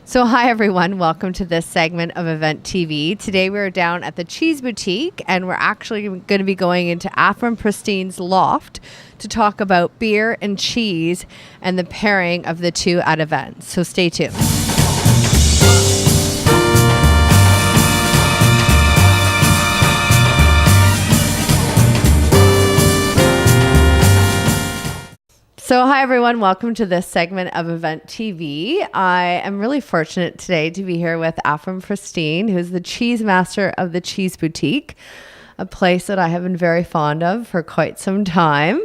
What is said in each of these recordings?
So hi everyone, welcome to this segment of Event TV. Today we're down at the Cheese Boutique and we're actually going to be going into Afrim Pristine's loft to talk about beer and cheese and the pairing of the two at events. So stay tuned. So hi everyone, welcome to this segment of Event TV. I am really fortunate today to be here with Afrim Pristine, who's the cheese master of the Cheese Boutique, a place that I have been very fond of for quite some time.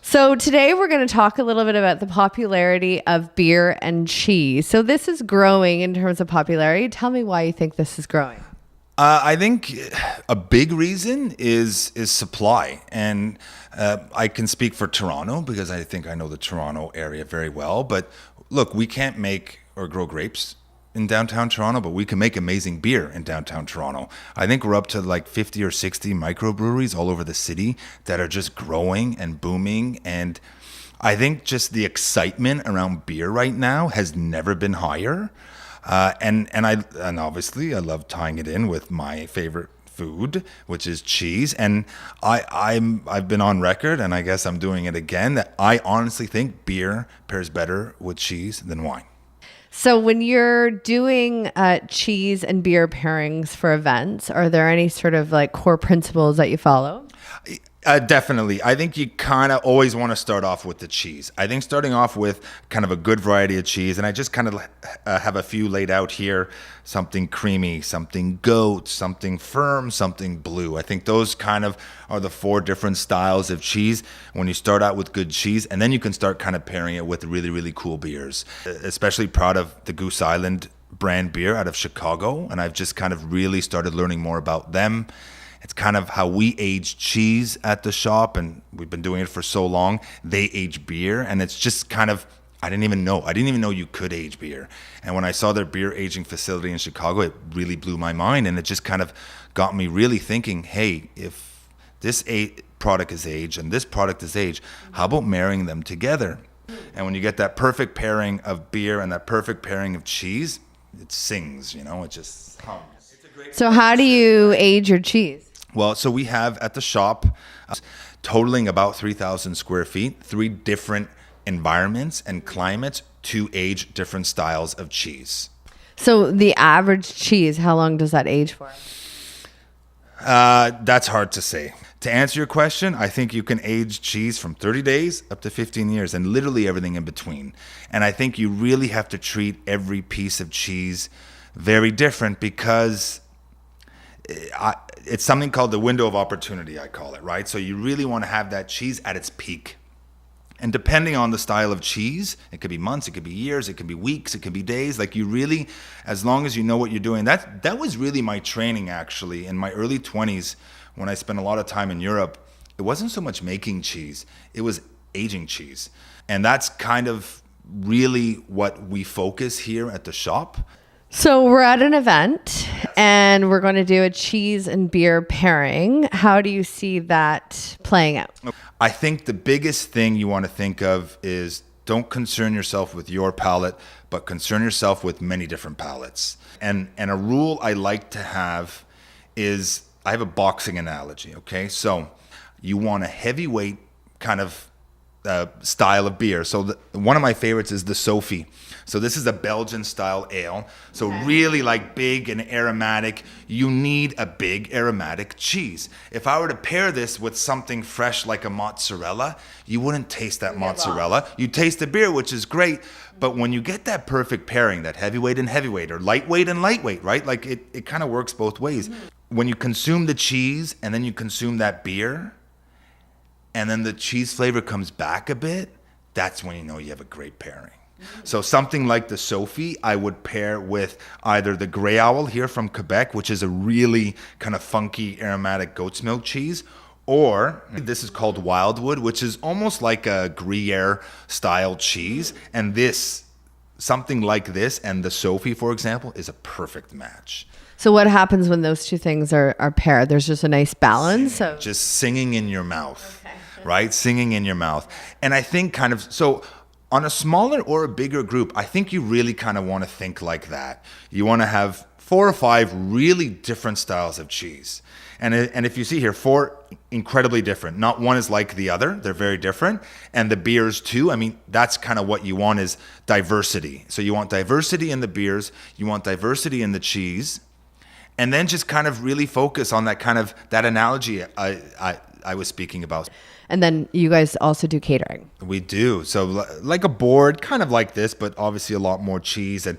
So today we're going to talk a little bit about the popularity of beer and cheese. So this is growing in terms of popularity. Tell me why you think this is growing. I think a big reason is supply, and I can speak for Toronto because I think I know the Toronto area very well. But look, we can't make or grow grapes in downtown Toronto, but we can make amazing beer in downtown Toronto. I think we're up to like 50 or 60 microbreweries all over the city that are just growing and booming. And I think just the excitement around beer right now has never been higher. And obviously I love tying it in with my favorite food, which is cheese. And I've been on record, and I guess I'm doing it again, that I honestly think beer pairs better with cheese than wine. So when you're doing cheese and beer pairings for events, are there any sort of like core principles that you follow? Definitely. I think you kind of always want to start off with the cheese. I think starting off with kind of a good variety of cheese, and I just kind of have a few laid out here, something creamy, something goat, something firm, something blue. I think those kind of are the four different styles of cheese when you start out with good cheese, and then you can start kind of pairing it with really, really cool beers. Especially proud of the Goose Island brand beer out of Chicago, and I've just kind of really started learning more about them. It's kind of how we age cheese at the shop, and we've been doing it for so long. They age beer, and it's just kind of, I didn't even know you could age beer. And when I saw their beer aging facility in Chicago, it really blew my mind, and it just kind of got me really thinking, hey, if this product is aged and this product is aged, how about marrying them together? And when you get that perfect pairing of beer and that perfect pairing of cheese, it sings, it just hums. So how do you age your cheese? Well, so we have at the shop, totaling about 3,000 square feet, 3 different environments and climates to age different styles of cheese. So the average cheese, how long does that age for? That's hard to say. To answer your question, I think you can age cheese from 30 days up to 15 years and literally everything in between. And I think you really have to treat every piece of cheese very different because it's something called the window of opportunity, I call it, right? So you really want to have that cheese at its peak. And depending on the style of cheese, it could be months, it could be years, it could be weeks, it could be days. Like you really, as long as you know what you're doing, that was really my training actually. In my early 20s, when I spent a lot of time in Europe, it wasn't so much making cheese, it was aging cheese. And that's kind of really what we focus here at the shop. So we're at an event and we're going to do a cheese and beer pairing. How do you see that playing out? I think the biggest thing you want to think of is don't concern yourself with your palate, but concern yourself with many different palates. And a rule I like to have is, I have a boxing analogy, okay? So you want a heavyweight kind of style of beer. So one of my favorites is the Sophie. So this is a Belgian style ale. So really like big and aromatic. You need a big aromatic cheese. If I were to pair this with something fresh like a mozzarella, you wouldn't taste that mozzarella. You taste the beer, which is great. But when you get that perfect pairing, that heavyweight and heavyweight, or lightweight and lightweight, right? Like it kind of works both ways. When you consume the cheese and then you consume that beer, and then the cheese flavor comes back a bit, that's when you know you have a great pairing. So something like the Sophie, I would pair with either the Grey Owl here from Quebec, which is a really kind of funky aromatic goat's milk cheese, or this is called Wildwood, which is almost like a Gruyere style cheese. And this, something like this and the Sophie, for example, is a perfect match. So what happens when those two things are paired? There's just a nice balance. Just singing in your mouth, right? Singing in your mouth. And I think kind of, so On a smaller or a bigger group, I think you really kind of want to think like that. You want to have 4 or 5 really different styles of cheese. And if you see here, 4 incredibly different. Not one is like the other. They're very different. And the beers too. I mean, that's kind of what you want, is diversity. So you want diversity in the beers. You want diversity in the cheese. And then just kind of really focus on that analogy I was speaking about. And then you guys also do catering. We do. So like a board, kind of like this, but obviously a lot more cheese and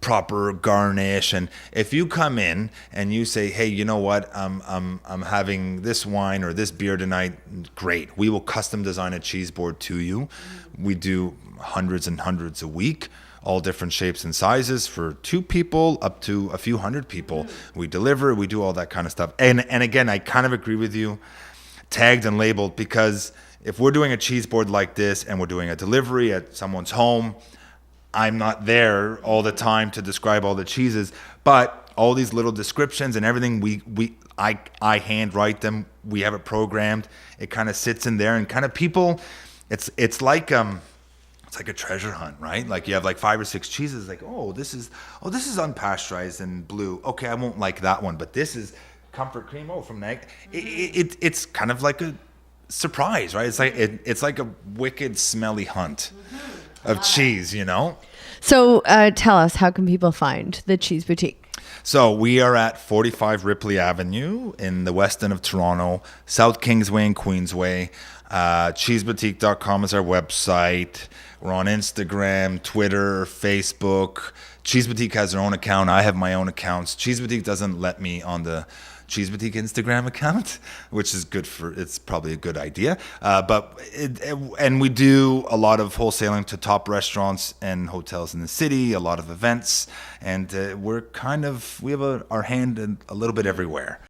proper garnish. And if you come in and you say, hey, you know what, I'm having this wine or this beer tonight, great. We will custom design a cheese board to you. We do hundreds and hundreds a week, all different shapes and sizes for 2 people up to a few hundred people. We deliver, we do all that kind of stuff. And again, I kind of agree with you, tagged and labeled, because if we're doing a cheese board like this and we're doing a delivery at someone's home, I'm not there all the time to describe all the cheeses, but all these little descriptions and everything, I hand write them. We have it programmed. It kind of sits in there, and kind of people, it's like a treasure hunt, right? Like you have like 5 or 6 cheeses, like, this is unpasteurized and blue. Okay, I won't like that one, but this is comfort cream. From Nag. It's kind of like a surprise, right? It's like a wicked smelly hunt of cheese, you know? So tell us, how can people find the Cheese Boutique? So we are at 45 Ripley Avenue in the west end of Toronto, South Kingsway and Queensway. Cheeseboutique.com is our website. We're on Instagram, Twitter, Facebook. Cheese Boutique has their own account. I have my own accounts. Cheese Boutique doesn't let me on the Cheese Boutique Instagram account, which is it's probably a good idea. And we do a lot of wholesaling to top restaurants and hotels in the city, a lot of events, and we have our hand in a little bit everywhere.